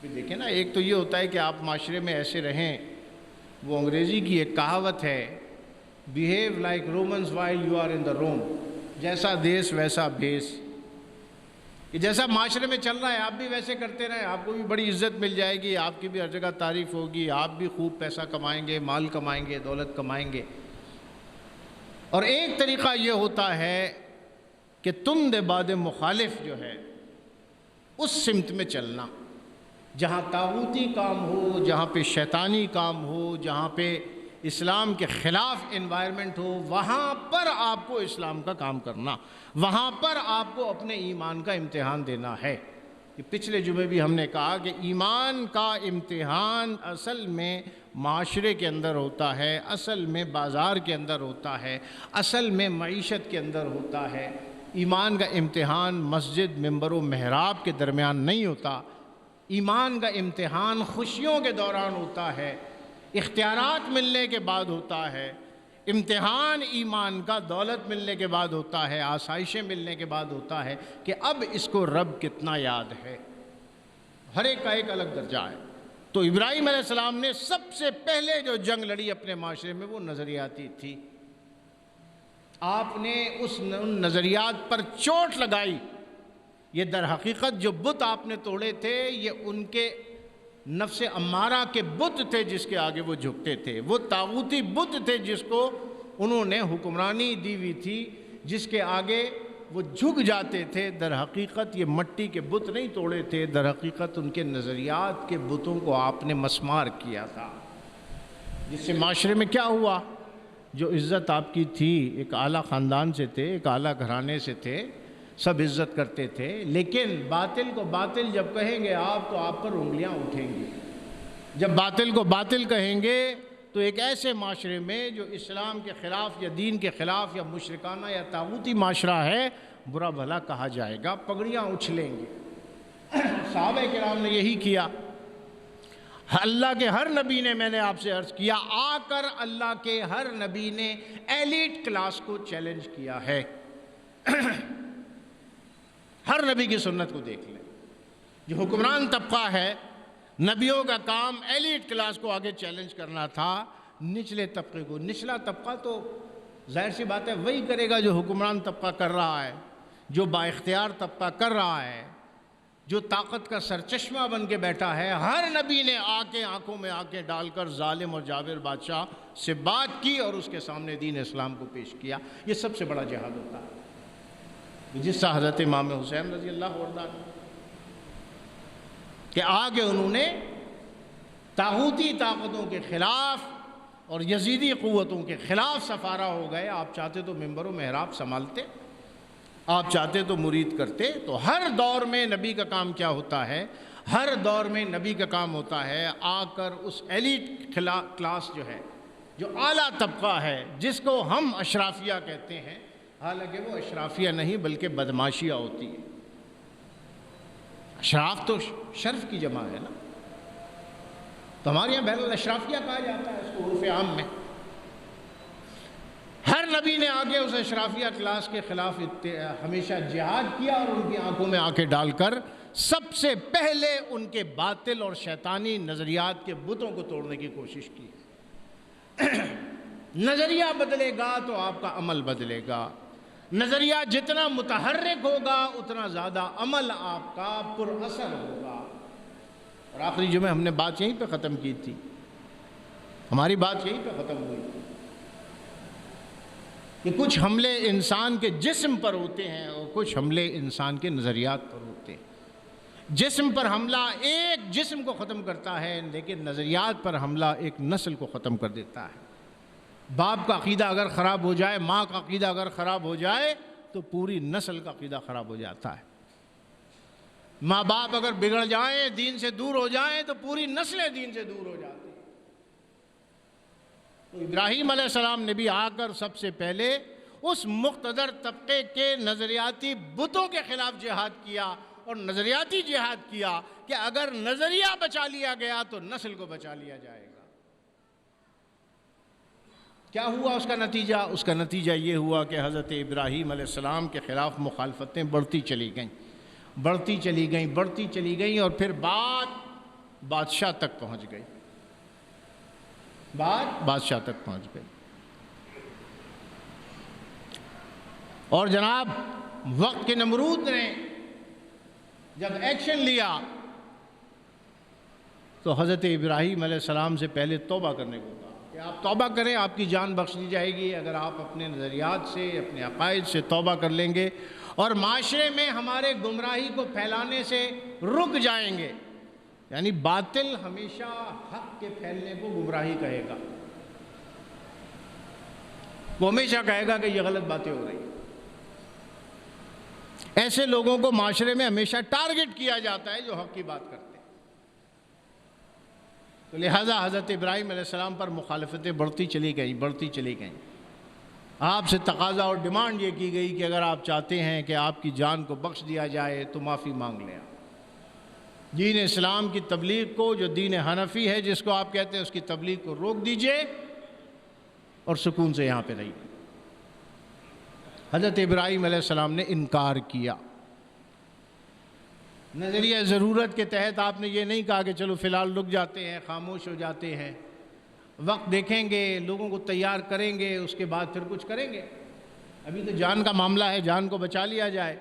پھر دیکھیں نا، ایک تو یہ ہوتا ہے کہ آپ معاشرے میں ایسے رہیں، وہ انگریزی کی ایک کہاوت ہے، behave like Romans while you are in the Rome، جیسا دیس ویسا بھیس، کہ جیسا معاشرے میں چل رہا ہے آپ بھی ویسے کرتے رہیں، آپ کو بھی بڑی عزت مل جائے گی، آپ کی بھی ہر جگہ تعریف ہوگی، آپ بھی خوب پیسہ کمائیں گے، مال کمائیں گے، دولت کمائیں گے۔ اور ایک طریقہ یہ ہوتا ہے کہ تم باد مخالف جو ہے اس سمت میں چلنا، جہاں طاغوتی کام ہو، جہاں پہ شیطانی کام ہو، جہاں پہ اسلام کے خلاف انوائرمنٹ ہو، وہاں پر آپ کو اسلام کا کام کرنا، وہاں پر آپ کو اپنے ایمان کا امتحان دینا ہے۔ کہ پچھلے جمعے بھی ہم نے کہا کہ ایمان کا امتحان اصل میں معاشرے کے اندر ہوتا ہے، اصل میں بازار کے اندر ہوتا ہے، اصل میں معیشت کے اندر ہوتا ہے۔ ایمان کا امتحان مسجد، ممبر و محراب کے درمیان نہیں ہوتا، ایمان کا امتحان خوشیوں کے دوران ہوتا ہے، اختیارات ملنے کے بعد ہوتا ہے۔ امتحان ایمان کا دولت ملنے کے بعد ہوتا ہے، آسائشیں ملنے کے بعد ہوتا ہے کہ اب اس کو رب کتنا یاد ہے۔ ہر ایک کا ایک الگ درجہ ہے۔ تو ابراہیم علیہ السلام نے سب سے پہلے جو جنگ لڑی اپنے معاشرے میں وہ نظریاتی تھی۔ آپ نے ان نظریات پر چوٹ لگائی۔ یہ در حقیقت جو بت آپ نے توڑے تھے یہ ان کے نفس امارہ کے بت تھے جس کے آگے وہ جھکتے تھے، وہ طاغوتی بت تھے جس کو انہوں نے حکمرانی دی ہوئی تھی، جس کے آگے وہ جھک جاتے تھے۔ در حقیقت یہ مٹی کے بت نہیں توڑے تھے، در حقیقت ان کے نظریات کے بتوں کو آپ نے مسمار کیا تھا، جس سے معاشرے میں کیا ہوا؟ جو عزت آپ کی تھی، ایک اعلیٰ خاندان سے تھے، ایک اعلیٰ گھرانے سے تھے، سب عزت کرتے تھے، لیکن باطل کو باطل جب کہیں گے آپ تو آپ پر انگلیاں اٹھیں گی۔ جب باطل کو باطل کہیں گے تو ایک ایسے معاشرے میں جو اسلام کے خلاف یا دین کے خلاف یا مشرکانہ یا طاغوتی معاشرہ ہے، برا بھلا کہا جائے گا، پگڑیاں اچھلیں گے۔ صحابہ کرام نے یہی کیا۔ اللہ کے ہر نبی نے، میں نے آپ سے عرض کیا، آ کر اللہ کے ہر نبی نے ایلیٹ کلاس کو چیلنج کیا ہے۔ ہر نبی کی سنت کو دیکھ لیں، جو حکمران طبقہ ہے، نبیوں کا کام ایلیٹ کلاس کو آگے چیلنج کرنا تھا، نچلے طبقے کو۔ نچلا طبقہ تو ظاہر سی بات ہے وہی کرے گا جو حکمران طبقہ کر رہا ہے، جو با اختیار طبقہ کر رہا ہے، جو طاقت کا سرچشمہ بن کے بیٹھا ہے۔ ہر نبی نے آ کے آنکھوں میں آنکھیں ڈال کر ظالم اور جابر بادشاہ سے بات کی اور اس کے سامنے دین اسلام کو پیش کیا۔ یہ سب سے بڑا جہاد ہوتا ہے، جس سے حضرت امام حسین رضی اللہ عنہ کہ آگے انہوں نے طاغوتی طاقتوں کے خلاف اور یزیدی قوتوں کے خلاف سفارہ ہو گئے۔ آپ چاہتے تو ممبر و محراب سنبھالتے، آپ چاہتے تو مرید کرتے۔ تو ہر دور میں نبی کا کام کیا ہوتا ہے؟ ہر دور میں نبی کا کام ہوتا ہے آ کر اس ایلیٹ کلاس جو ہے، جو اعلیٰ طبقہ ہے، جس کو ہم اشرافیہ کہتے ہیں، حالانکہ وہ اشرافیہ نہیں بلکہ بدماشیہ ہوتی ہے۔ اشراف تو شرف کی جمع ہے نا، تو ہمارے یہاں بہرحال اشرافیہ کہا جاتا ہے اس کو عرف عام میں۔ ہر نبی نے آگے اس اشرافیہ کلاس کے خلاف ہمیشہ جہاد کیا اور ان کی آنکھوں میں آنکھیں ڈال کر سب سے پہلے ان کے باطل اور شیطانی نظریات کے بتوں کو توڑنے کی کوشش کی۔ نظریہ بدلے گا تو آپ کا عمل بدلے گا۔ نظریہ جتنا متحرک ہوگا اتنا زیادہ عمل آپ کا پر اثر ہوگا۔ اور آخری جمعہ ہم نے بات یہیں پہ ختم کی تھی، ہماری بات یہیں پہ ختم ہوئی کہ کچھ حملے انسان کے جسم پر ہوتے ہیں اور کچھ حملے انسان کے نظریات پر ہوتے ہیں۔ جسم پر حملہ ایک جسم کو ختم کرتا ہے، لیکن نظریات پر حملہ ایک نسل کو ختم کر دیتا ہے۔ باپ کا عقیدہ اگر خراب ہو جائے، ماں کا عقیدہ اگر خراب ہو جائے تو پوری نسل کا عقیدہ خراب ہو جاتا ہے۔ ماں باپ اگر بگڑ جائیں، دین سے دور ہو جائیں تو پوری نسلیں دین سے دور ہو جاتی ہیں۔ تو ابراہیم علیہ السلام نے بھی آ کر سب سے پہلے اس مقتدر طبقے کے نظریاتی بتوں کے خلاف جہاد کیا، اور نظریاتی جہاد کیا کہ اگر نظریہ بچا لیا گیا تو نسل کو بچا لیا جائے گا۔ کیا ہوا اس کا نتیجہ؟ اس کا نتیجہ یہ ہوا کہ حضرت ابراہیم علیہ السلام کے خلاف مخالفتیں بڑھتی چلی گئیں اور پھر بات بادشاہ تک پہنچ گئی۔ اور جناب وقت کے نمرود نے جب ایکشن لیا تو حضرت ابراہیم علیہ السلام سے پہلے توبہ کرنے کو کہا کہ آپ توبہ کریں، آپ کی جان بخش دی جائے گی اگر آپ اپنے نظریات سے، اپنے عقائد سے توبہ کر لیں گے اور معاشرے میں ہمارے گمراہی کو پھیلانے سے رک جائیں گے۔ یعنی باطل ہمیشہ حق کے پھیلنے کو گمراہی کہے گا، وہ ہمیشہ کہے گا کہ یہ غلط باتیں ہو رہی ہیں۔ ایسے لوگوں کو معاشرے میں ہمیشہ ٹارگٹ کیا جاتا ہے جو حق کی بات کرتے ہیں۔ تو لہٰذا حضرت ابراہیم علیہ السلام پر مخالفتیں بڑھتی چلی گئیں۔ آپ سے تقاضا اور ڈیمانڈ یہ کی گئی کہ اگر آپ چاہتے ہیں کہ آپ کی جان کو بخش دیا جائے تو معافی مانگ لیں۔ دین اسلام کی تبلیغ کو، جو دین حنفی ہے جس کو آپ کہتے ہیں، اس کی تبلیغ کو روک دیجئے اور سکون سے یہاں پہ رہیے۔ حضرت ابراہیم علیہ السلام نے انکار کیا۔ نظریہ ضرورت کے تحت آپ نے یہ نہیں کہا کہ چلو فی الحال رک جاتے ہیں، خاموش ہو جاتے ہیں، وقت دیکھیں گے، لوگوں کو تیار کریں گے، اس کے بعد پھر کچھ کریں گے، ابھی تو جان کا معاملہ ہے، جان کو بچا لیا جائے۔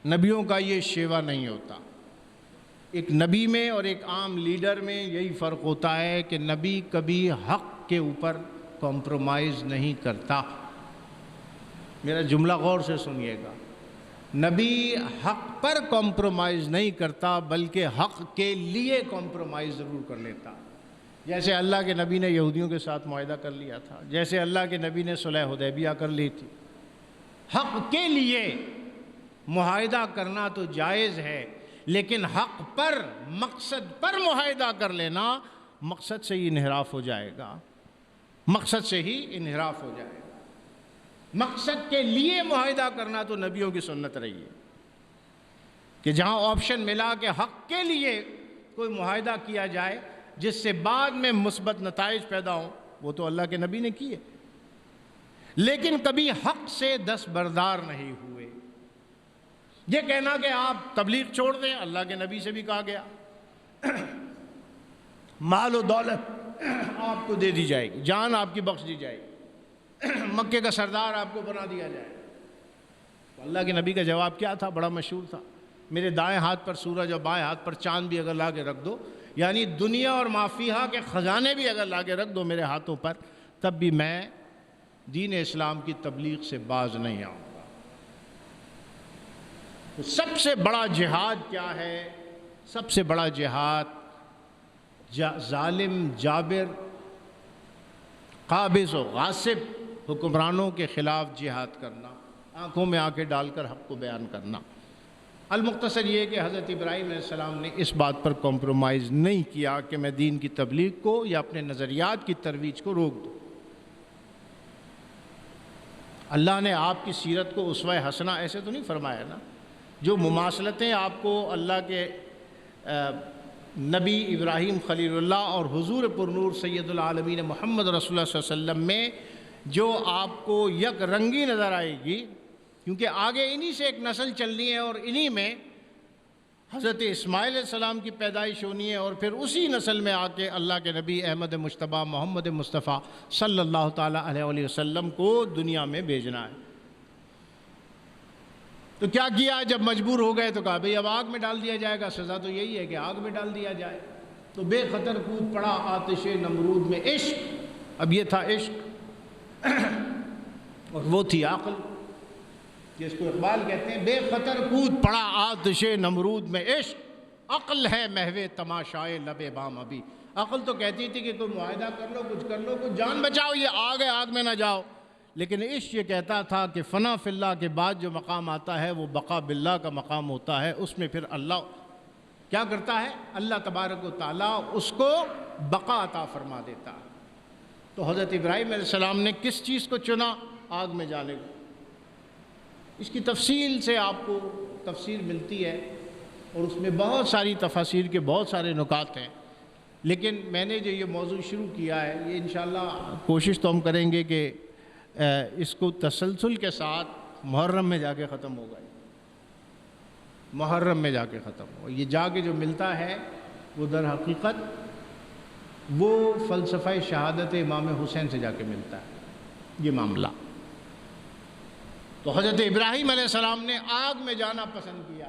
نبیوں کا یہ شیوا نہیں ہوتا۔ ایک نبی میں اور ایک عام لیڈر میں یہی فرق ہوتا ہے کہ نبی کبھی حق کے اوپر کمپرومائز نہیں کرتا۔ میرا جملہ غور سے سنیے گا، نبی حق پر کمپرومائز نہیں کرتا بلکہ حق کے لیے کمپرومائز ضرور کر لیتا۔ جیسے اللہ کے نبی نے یہودیوں کے ساتھ معاہدہ کر لیا تھا، جیسے اللہ کے نبی نے صلح حدیبیہ کر لی تھی۔ حق کے لیے معاہدہ کرنا تو جائز ہے، لیکن حق پر، مقصد پر معاہدہ کر لینا مقصد سے ہی انحراف ہو جائے گا، مقصد کے لیے معاہدہ کرنا تو نبیوں کی سنت رہی ہے کہ جہاں آپشن ملا کہ حق کے لیے کوئی معاہدہ کیا جائے جس سے بعد میں مثبت نتائج پیدا ہوں، وہ تو اللہ کے نبی نے کیے، لیکن کبھی حق سے دستبردار نہیں ہوئے۔ یہ کہنا کہ آپ تبلیغ چھوڑ دیں، اللہ کے نبی سے بھی کہا گیا، مال و دولت آپ کو دے دی جائے گی، جان آپ کی بخش دی جائے گی، مکے کا سردار آپ کو بنا دیا جائے۔ تو اللہ کے نبی کا جواب کیا تھا؟ بڑا مشہور تھا، میرے دائیں ہاتھ پر سورج اور بائیں ہاتھ پر چاند بھی اگر لا کے رکھ دو، یعنی دنیا اور ما فیہا کے خزانے بھی اگر لا کے رکھ دو میرے ہاتھوں پر، تب بھی میں دین اسلام کی تبلیغ سے باز نہیں آؤں گا۔ تو سب سے بڑا جہاد کیا ہے؟ سب سے بڑا جہاد ظالم، جابر، قابض و غاصب حکمرانوں کے خلاف جہاد کرنا، آنکھوں میں آنکھیں ڈال کر حق کو بیان کرنا۔ المختصر یہ کہ حضرت ابراہیم علیہ السلام نے اس بات پر کمپرومائز نہیں کیا کہ میں دین کی تبلیغ کو یا اپنے نظریات کی ترویج کو روک دوں۔ اللہ نے آپ کی سیرت کو اسوہ حسنہ ایسے تو نہیں فرمایا نا، جو مماثلتیں آپ کو اللہ کے نبی ابراہیم خلیل اللہ اور حضور پرنور سید العالمین محمد رسول اللہ صلی اللہ علیہ وسلم میں جو آپ کو یک رنگی نظر آئے گی، کیونکہ آگے انہی سے ایک نسل چلنی ہے اور انہی میں حضرت اسماعیل علیہ السلام کی پیدائش ہونی ہے اور پھر اسی نسل میں آ کے اللہ کے نبی احمد مجتبیٰ محمد مصطفیٰ صلی اللہ تعالیٰ علیہ وسلم کو دنیا میں بھیجنا ہے۔ تو کیا کیا؟ جب مجبور ہو گئے تو کہا بھئی اب آگ میں ڈال دیا جائے گا، سزا تو یہی ہے کہ آگ میں ڈال دیا جائے۔ تو بے خطر کود پڑا آتش نمرود میں عشق، اب یہ تھا عشق اور وہ تھی عقل، جس کو اقبال کہتے ہیں بے خطر کود پڑا آتش نمرود میں عشق، عقل ہے محو تماشائے لب بام ابھی۔ عقل تو کہتی تھی کہ کوئی معاہدہ کر لو، کچھ کر لو، کچھ جان بچاؤ، یہ آگ ہے آگ میں نہ جاؤ، لیکن عشق یہ کہتا تھا کہ فنا فی اللہ کے بعد جو مقام آتا ہے وہ بقا باللہ کا مقام ہوتا ہے، اس میں پھر اللہ کیا کرتا ہے؟ اللہ تبارک و تعالیٰ اس کو بقا عطا فرما دیتا ہے۔ تو حضرت ابراہیم علیہ السلام نے کس چیز کو چنا؟ آگ میں جانے کو۔ اس کی تفصیل سے آپ کو تفسیر ملتی ہے اور اس میں بہت ساری تفاسیر کے بہت سارے نکات ہیں، لیکن میں نے جو یہ موضوع شروع کیا ہے یہ انشاءاللہ کوشش تو ہم کریں گے کہ اس کو تسلسل کے ساتھ محرم میں جا کے ختم ہوگا، محرم میں جا کے ختم ہوگا۔ یہ جا کے جو ملتا ہے وہ در حقیقت وہ فلسفہ شہادت امام حسین سے جا کے ملتا ہے یہ معاملہ۔ تو حضرت ابراہیم علیہ السلام نے آگ میں جانا پسند کیا،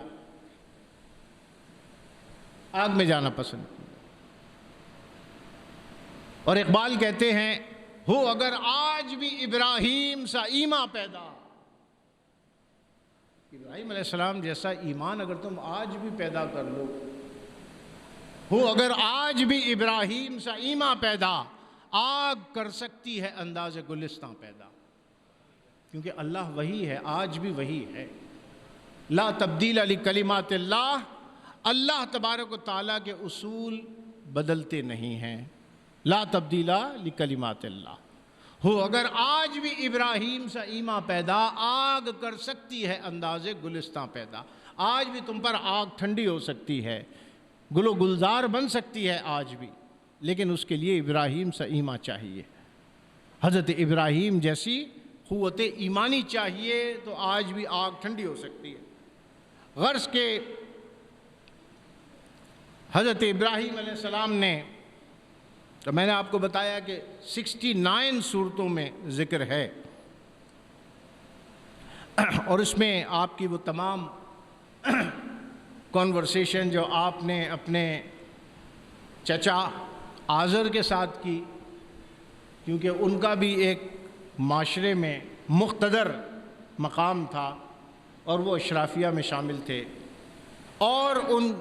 آگ میں جانا پسند کیا، اور اقبال کہتے ہیں ہو اگر آج بھی ابراہیم سا ایمان پیدا، ابراہیم علیہ السلام جیسا ایمان اگر تم آج بھی پیدا کر لو، ہو اگر آج بھی ابراہیم سا ایمان پیدا، آگ کر سکتی ہے انداز گلستان پیدا، کیونکہ اللہ وہی ہے، آج بھی وہی ہے۔ لا تبدیل لکلمات اللہ، اللہ تبارک و تعالیٰ کے اصول بدلتے نہیں ہیں۔ لا تبدیل لکلمات اللہ، ہو اگر آج بھی ابراہیم سا ایمان پیدا، آگ کر سکتی ہے انداز گلستان پیدا، آج بھی تم پر آگ ٹھنڈی ہو سکتی ہے، گل و گلزار بن سکتی ہے آج بھی، لیکن اس کے لیے ابراہیم سا ایمان چاہیے، حضرت ابراہیم جیسی قوت ایمانی چاہیے، تو آج بھی آگ ٹھنڈی ہو سکتی ہے۔ غرض کہ حضرت ابراہیم علیہ السلام نے، تو میں نے آپ کو بتایا کہ 69 صورتوں میں ذکر ہے، اور اس میں آپ کی وہ تمام کنورسیشن جو آپ نے اپنے چچا آزر کے ساتھ کی، کیونکہ ان کا بھی ایک معاشرے میں مقتدر مقام تھا اور وہ اشرافیہ میں شامل تھے، اور ان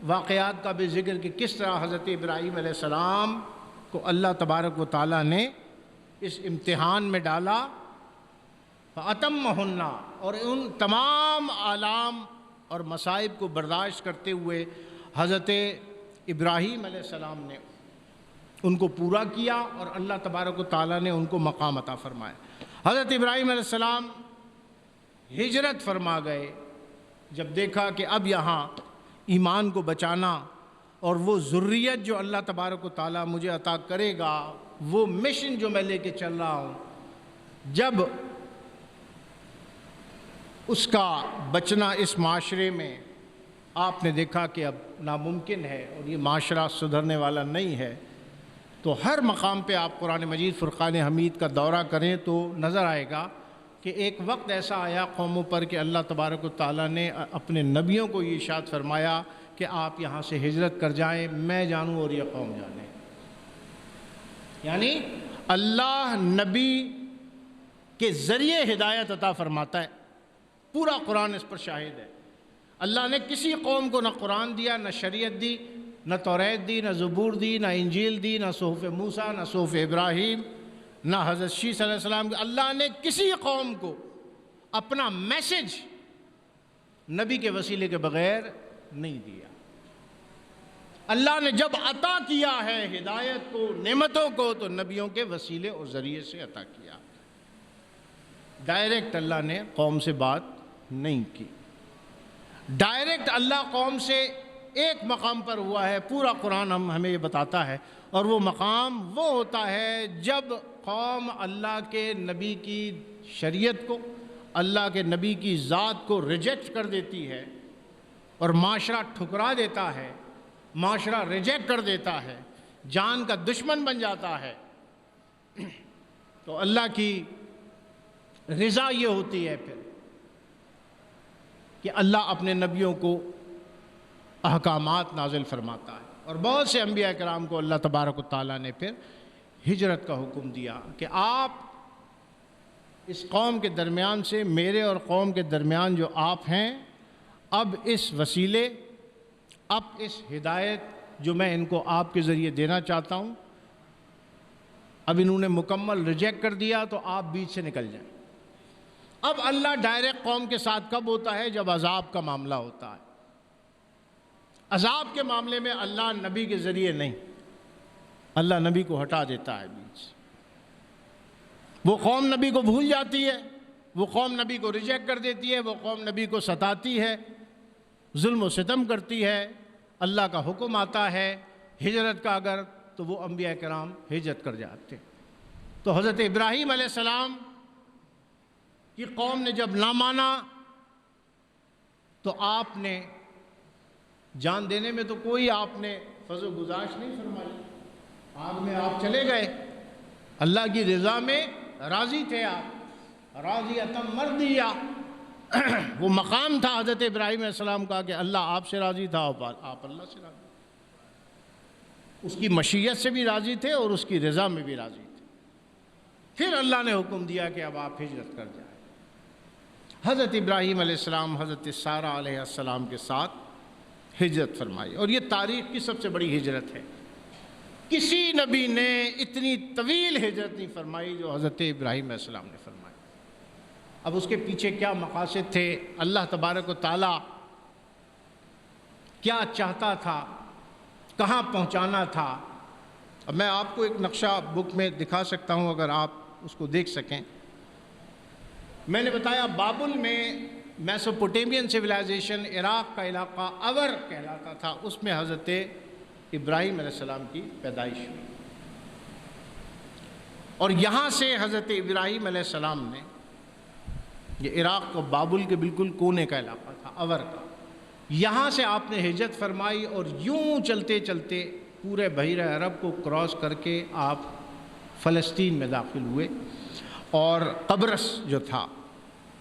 واقعات کا بھی ذکر کہ کس طرح حضرت ابراہیم علیہ السلام کو اللہ تبارک و تعالیٰ نے اس امتحان میں ڈالا، فَأَتَمَّهُنَّ، اور ان تمام آلام اور مصائب کو برداشت کرتے ہوئے حضرت ابراہیم علیہ السلام نے ان کو پورا کیا، اور اللہ تبارک و تعالیٰ نے ان کو مقام عطا فرمایا۔ حضرت ابراہیم علیہ السلام ہجرت فرما گئے، جب دیکھا کہ اب یہاں ایمان کو بچانا اور وہ ذریت جو اللہ تبارک و تعالیٰ مجھے عطا کرے گا، وہ مشن جو میں لے کے چل رہا ہوں، جب اس کا بچنا اس معاشرے میں آپ نے دیکھا کہ اب ناممکن ہے اور یہ معاشرہ سدھرنے والا نہیں ہے، تو ہر مقام پہ آپ قرآن مجید فرقان حمید کا دورہ کریں تو نظر آئے گا کہ ایک وقت ایسا آیا قوموں پر کہ اللہ تبارک و تعالیٰ نے اپنے نبیوں کو یہ ارشاد فرمایا کہ آپ یہاں سے ہجرت کر جائیں، میں جانوں اور یہ قوم جانے، یعنی اللہ نبی کے ذریعے ہدایت عطا فرماتا ہے، پورا قرآن اس پر شاہد ہے۔ اللہ نے کسی قوم کو نہ قرآن دیا، نہ شریعت دی، نہ توریت دی، نہ زبور دی، نہ انجیل دی، نہ صحف موسیٰ، نہ صحف ابراہیم، نہ حضرت شیس صلی اللہ علیہ وسلم۔ اللہ نے کسی قوم کو اپنا میسج نبی کے وسیلے کے بغیر نہیں دیا۔ اللہ نے جب عطا کیا ہے ہدایت کو، نعمتوں کو، تو نبیوں کے وسیلے اور ذریعے سے عطا کیا، ڈائریکٹ اللہ نے قوم سے بات نہیں کی۔ ڈائریکٹ اللہ قوم سے ایک مقام پر ہوا ہے، پورا قرآن ہمیں یہ بتاتا ہے، اور وہ مقام وہ ہوتا ہے جب قوم اللہ کے نبی کی شریعت کو، اللہ کے نبی کی ذات کو ریجیکٹ کر دیتی ہے، اور معاشرہ ٹھکرا دیتا ہے، معاشرہ ریجیکٹ کر دیتا ہے، جان کا دشمن بن جاتا ہے، تو اللہ کی رضا یہ ہوتی ہے پھر کہ اللہ اپنے نبیوں کو احکامات نازل فرماتا ہے، اور بہت سے انبیاء کرام کو اللہ تبارک و تعالیٰ نے پھر ہجرت کا حکم دیا کہ آپ اس قوم کے درمیان سے میرے اور قوم کے درمیان جو آپ ہیں، اب اس وسیلے، اب اس ہدایت جو میں ان کو آپ کے ذریعے دینا چاہتا ہوں، اب انہوں نے مکمل ریجیکٹ کر دیا تو آپ بیچ سے نکل جائیں۔ اب اللہ ڈائریکٹ قوم کے ساتھ کب ہوتا ہے؟ جب عذاب کا معاملہ ہوتا ہے۔ عذاب کے معاملے میں اللہ نبی کے ذریعے نہیں، اللہ نبی کو ہٹا دیتا ہے بیچ سے۔ وہ قوم نبی کو بھول جاتی ہے، وہ قوم نبی کو ریجیکٹ کر دیتی ہے، وہ قوم نبی کو ستاتی ہے، ظلم و ستم کرتی ہے، اللہ کا حکم آتا ہے ہجرت کا اگر، تو وہ انبیاء کرام ہجرت کر جاتے۔ تو حضرت ابراہیم علیہ السلام کی قوم نے جب نہ مانا تو آپ نے جان دینے میں تو کوئی آپ نے فضل و گزارش نہیں فرمائی، آگ میں آپ چلے گئے، اللہ کی رضا میں راضی تھے آپ، راضیۃ مرضیہ۔ وہ مقام تھا حضرت ابراہیم علیہ السلام کا کہ اللہ آپ سے راضی تھا، آپ اللہ سے راضی، اس کی مشیت سے بھی راضی تھے اور اس کی رضا میں بھی راضی تھے۔ پھر اللہ نے حکم دیا کہ اب آپ ہجرت کر جائیں۔ حضرت ابراہیم علیہ السلام حضرت سارہ علیہ السلام کے ساتھ ہجرت فرمائی، اور یہ تاریخ کی سب سے بڑی ہجرت ہے۔ کسی نبی نے اتنی طویل ہجرت نہیں فرمائی جو حضرت ابراہیم علیہ السلام نے فرمائی۔ اب اس کے پیچھے کیا مقاصد تھے، اللہ تبارک و تعالیٰ کیا چاہتا تھا، کہاں پہنچانا تھا؟ اب میں آپ کو ایک نقشہ بک میں دکھا سکتا ہوں اگر آپ اس کو دیکھ سکیں۔ میں نے بتایا بابل میں میسوپوٹیمین سویلائزیشن، عراق کا علاقہ اور کہلاتا تھا، اس میں حضرت ابراہیم علیہ السلام کی پیدائش ہوئی، اور یہاں سے حضرت ابراہیم علیہ السلام نے، یہ عراق کو بابل کے بالکل کونے کا علاقہ تھا، اور کا، یہاں سے آپ نے ہجرت فرمائی اور یوں چلتے چلتے پورے بحیرہ عرب کو کراس کر کے آپ فلسطین میں داخل ہوئے، اور قبرص جو تھا،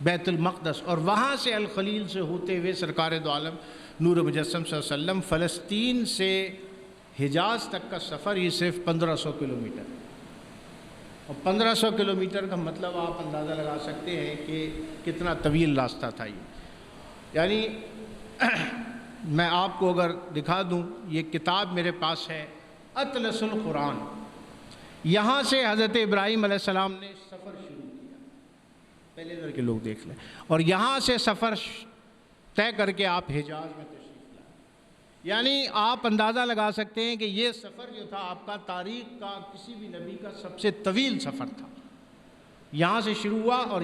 بیت المقدس، اور وہاں سے الخلیل سے ہوتے ہوئے سرکار دو عالم نور مجسم صلی اللہ علیہ وسلم فلسطین سے حجاز تک کا سفر یہ صرف 1500 کلومیٹر، اور 1500 کلومیٹر کا مطلب آپ اندازہ لگا سکتے ہیں کہ کتنا طویل راستہ تھا یہ۔ یعنی میں آپ کو اگر دکھا دوں، یہ کتاب میرے پاس ہے اطلس القرآن، یہاں سے حضرت ابراہیم علیہ السلام نے سفر شروع کیا، پہلے ادھر کے لوگ دیکھ لیں، اور یہاں سے سفر طے کر کے آپ حجاز میں تشریف لائے۔ یعنی آپ اندازہ لگا سکتے ہیں کہ یہ سفر جو تھا آپ کا تاریخ کا کسی بھی نبی کا سب سے طویل سفر تھا۔ یہاں سے شروع ہوا اور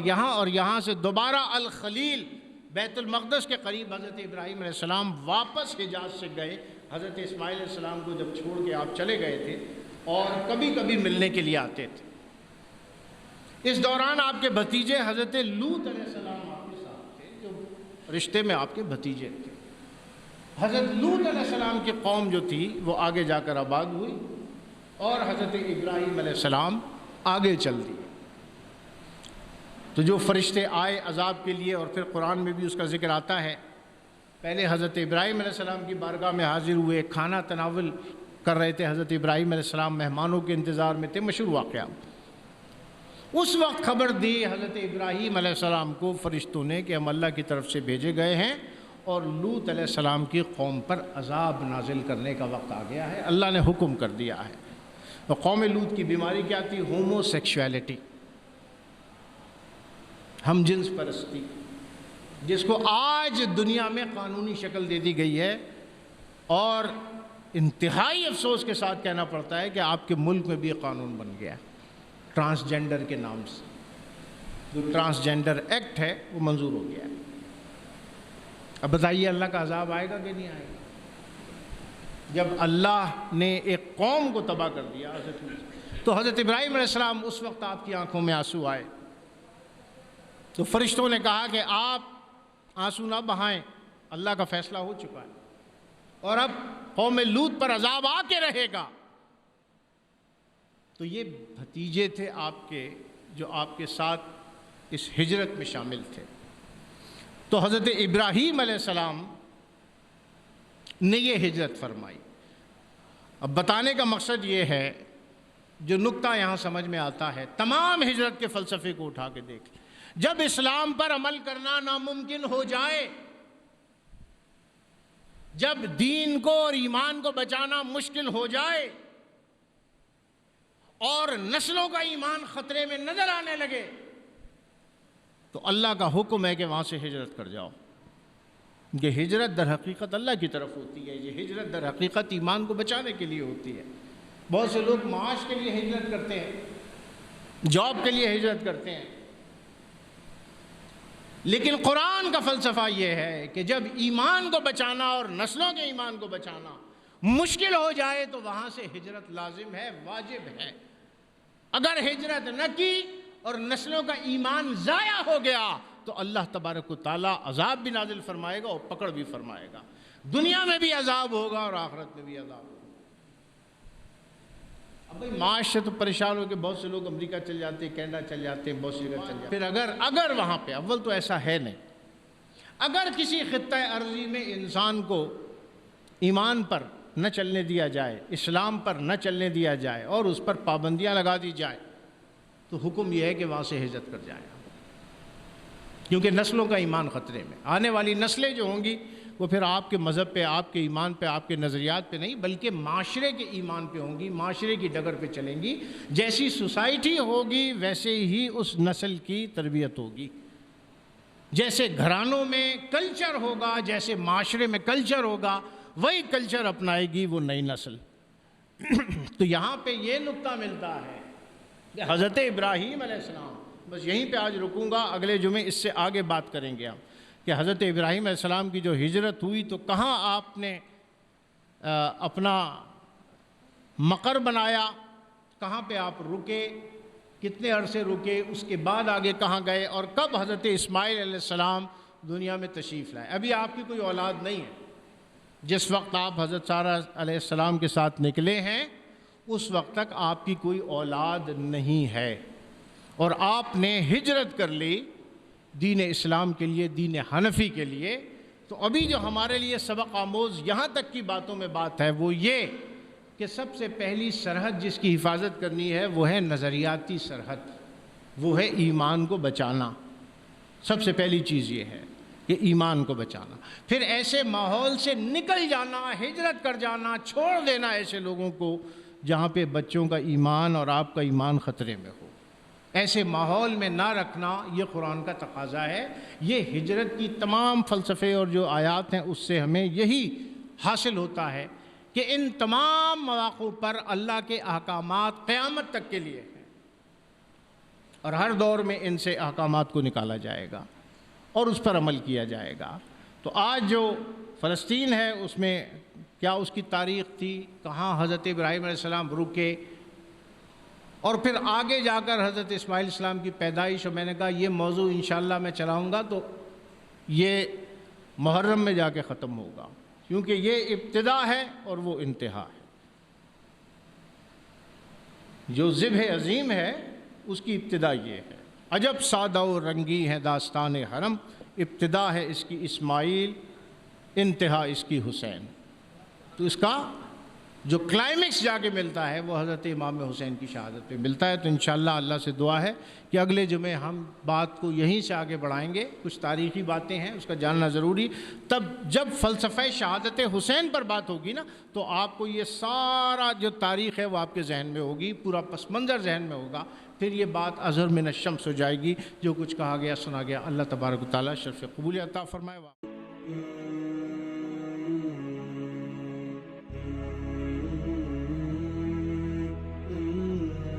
یہاں سے دوبارہ الخلیل بیت المقدس کے قریب حضرت ابراہیم علیہ السلام واپس حجاز سے گئے، حضرت اسماعیل علیہ السلام کو جب چھوڑ کے آپ چلے گئے تھے، اور کبھی کبھی ملنے کے لیے آتے تھے۔ اس دوران آپ کے بھتیجے حضرت لوط علیہ السلام آپ کے ساتھ تھے، جو رشتے میں آپ کے بھتیجے تھے۔ حضرت لوط علیہ السلام کی قوم جو تھی وہ آگے جا کر آباد ہوئی، اور حضرت ابراہیم علیہ السلام آگے چل دیے۔ تو جو فرشتے آئے عذاب کے لیے، اور پھر قرآن میں بھی اس کا ذکر آتا ہے، پہلے حضرت ابراہیم علیہ السلام کی بارگاہ میں حاضر ہوئے، کھانا تناول کر رہے تھے، حضرت ابراہیم علیہ السلام مہمانوں کے انتظار میں تھے، مشہور واقعہ۔ اس وقت خبر دی حضرت ابراہیم علیہ السلام کو فرشتوں نے کہ ہم اللہ کی طرف سے بھیجے گئے ہیں، اور لوط علیہ السلام کی قوم پر عذاب نازل کرنے کا وقت آ گیا ہے، اللہ نے حکم کر دیا ہے۔ تو قوم لوط کی بیماری کیا تھی؟ ہومو سیکشویلٹی، ہم جنس پرستی، جس کو آج دنیا میں قانونی شکل دے دی گئی ہے، اور انتہائی افسوس کے ساتھ کہنا پڑتا ہے کہ آپ کے ملک میں بھی یہ قانون بن گیا ہے، ٹرانسجینڈر کے نام سے۔ جو ٹرانسجینڈر ایکٹ ہے وہ منظور ہو گیا ہے۔ اب بتائیے اللہ کا عذاب آئے گا کہ نہیں آئے گا؟ جب اللہ نے ایک قوم کو تباہ کر دیا تو حضرت ابراہیم علیہ السلام، اس وقت آپ کی آنکھوں میں آنسو آئے، تو فرشتوں نے کہا کہ آپ آنسو نہ بہائیں، اللہ کا فیصلہ ہو چکا ہے، اور اب قوم لوط پر عذاب آ کے رہے گا۔ تو یہ بھتیجے تھے آپ کے، جو آپ کے ساتھ اس ہجرت میں شامل تھے۔ تو حضرت ابراہیم علیہ السلام نے یہ ہجرت فرمائی۔ اب بتانے کا مقصد یہ ہے جو نکتہ یہاں سمجھ میں آتا ہے، تمام ہجرت کے فلسفے کو اٹھا کے دیکھ لیں۔ جب اسلام پر عمل کرنا ناممکن ہو جائے، جب دین کو اور ایمان کو بچانا مشکل ہو جائے اور نسلوں کا ایمان خطرے میں نظر آنے لگے، تو اللہ کا حکم ہے کہ وہاں سے ہجرت کر جاؤ۔ یہ ہجرت در حقیقت اللہ کی طرف ہوتی ہے، یہ ہجرت در حقیقت ایمان کو بچانے کے لیے ہوتی ہے۔ بہت سے لوگ معاش کے لیے ہجرت کرتے ہیں، جاب کے لیے ہجرت کرتے ہیں، لیکن قرآن کا فلسفہ یہ ہے کہ جب ایمان کو بچانا اور نسلوں کے ایمان کو بچانا مشکل ہو جائے تو وہاں سے ہجرت لازم ہے، واجب ہے۔ اگر ہجرت نہ کی اور نسلوں کا ایمان ضائع ہو گیا تو اللہ تبارک و تعالیٰ عذاب بھی نازل فرمائے گا اور پکڑ بھی فرمائے گا، دنیا میں بھی عذاب ہوگا اور آخرت میں بھی عذاب ہوگا۔ اب بھائی معاش سے تو پریشان ہو کے بہت سے لوگ امریکہ چل جاتے ہیں، کینیڈا چل جاتے ہیں، بہت سی جگہ چل جاتے ہیں۔ پھر اگر وہاں پہ اول تو ایسا ہے نہیں، اگر کسی خطہ ارضی میں انسان کو ایمان پر نہ چلنے دیا جائے، اسلام پر نہ چلنے دیا جائے اور اس پر پابندیاں لگا دی جائے تو حکم یہ ہے کہ وہاں سے ہجرت کر جائیں، کیونکہ نسلوں کا ایمان خطرے میں۔ آنے والی نسلیں جو ہوں گی وہ پھر آپ کے مذہب پہ، آپ کے ایمان پہ، آپ کے نظریات پہ نہیں بلکہ معاشرے کے ایمان پہ ہوں گی، معاشرے کی ڈگر پہ چلیں گی۔ جیسی سوسائٹی ہوگی ویسے ہی اس نسل کی تربیت ہوگی، جیسے گھرانوں میں کلچر ہوگا، جیسے معاشرے میں کلچر ہوگا، وہی کلچر اپنائے گی وہ نئی نسل۔ تو یہاں پہ یہ نکتہ ملتا ہے کہ حضرت ابراہیم علیہ السلام، بس یہیں پہ آج رکوں گا، اگلے جمعے اس سے آگے بات کریں گے ہم، کہ حضرت ابراہیم علیہ السلام کی جو ہجرت ہوئی تو کہاں آپ نے اپنا مقر بنایا، کہاں پہ آپ رکے، کتنے عرصے رکے، اس کے بعد آگے کہاں گئے، اور کب حضرت اسماعیل علیہ السلام دنیا میں تشریف لائے۔ ابھی آپ کی کوئی اولاد نہیں ہے، جس وقت آپ حضرت سارہ علیہ السلام کے ساتھ نکلے ہیں اس وقت تک آپ کی کوئی اولاد نہیں ہے، اور آپ نے ہجرت کر لی دین اسلام کے لیے، دین حنفی کے لیے۔ تو ابھی جو ہمارے لیے سبق آموز یہاں تک کی باتوں میں بات ہے وہ یہ کہ سب سے پہلی سرحد جس کی حفاظت کرنی ہے وہ ہے نظریاتی سرحد، وہ ہے ایمان کو بچانا۔ سب سے پہلی چیز یہ ہے کہ ایمان کو بچانا، پھر ایسے ماحول سے نکل جانا، ہجرت کر جانا، چھوڑ دینا ایسے لوگوں کو جہاں پہ بچوں کا ایمان اور آپ کا ایمان خطرے میں ہو، ایسے ماحول میں نہ رکھنا، یہ قرآن کا تقاضا ہے۔ یہ ہجرت کی تمام فلسفے اور جو آیات ہیں اس سے ہمیں یہی حاصل ہوتا ہے کہ ان تمام مواقع پر اللہ کے احکامات قیامت تک کے لیے ہیں، اور ہر دور میں ان سے احکامات کو نکالا جائے گا اور اس پر عمل کیا جائے گا۔ تو آج جو فلسطین ہے اس میں کیا اس کی تاریخ تھی، کہاں حضرت ابراہیم علیہ السلام رکے، اور پھر آگے جا کر حضرت اسماعیل السلام کی پیدائش، اور میں نے کہا یہ موضوع انشاءاللہ میں چلاؤں گا تو یہ محرم میں جا کے ختم ہوگا، کیونکہ یہ ابتدا ہے اور وہ انتہا ہے۔ جو ذبح عظیم ہے اس کی ابتدا یہ ہے، عجب سادہ و رنگی ہے داستان حرم، ابتدا ہے اس کی اسماعیل، انتہا اس کی حسین۔ تو اس کا جو کلائمیکس جا کے ملتا ہے وہ حضرت امام حسین کی شہادت پہ ملتا ہے۔ تو انشاءاللہ اللہ سے دعا ہے کہ اگلے جمعے ہم بات کو یہیں سے آگے بڑھائیں گے، کچھ تاریخی باتیں ہیں اس کا جاننا ضروری۔ تب جب فلسفہ شہادت حسین پر بات ہوگی نا تو آپ کو یہ سارا جو تاریخ ہے وہ آپ کے ذہن میں ہوگی، پورا پس منظر ذہن میں ہوگا، پھر یہ بات اظہر من الشمس ہو جائے گی۔ جو کچھ کہا گیا سنا گیا، اللہ تبارک و تعالیٰ شرف قبول عطا فرمائے۔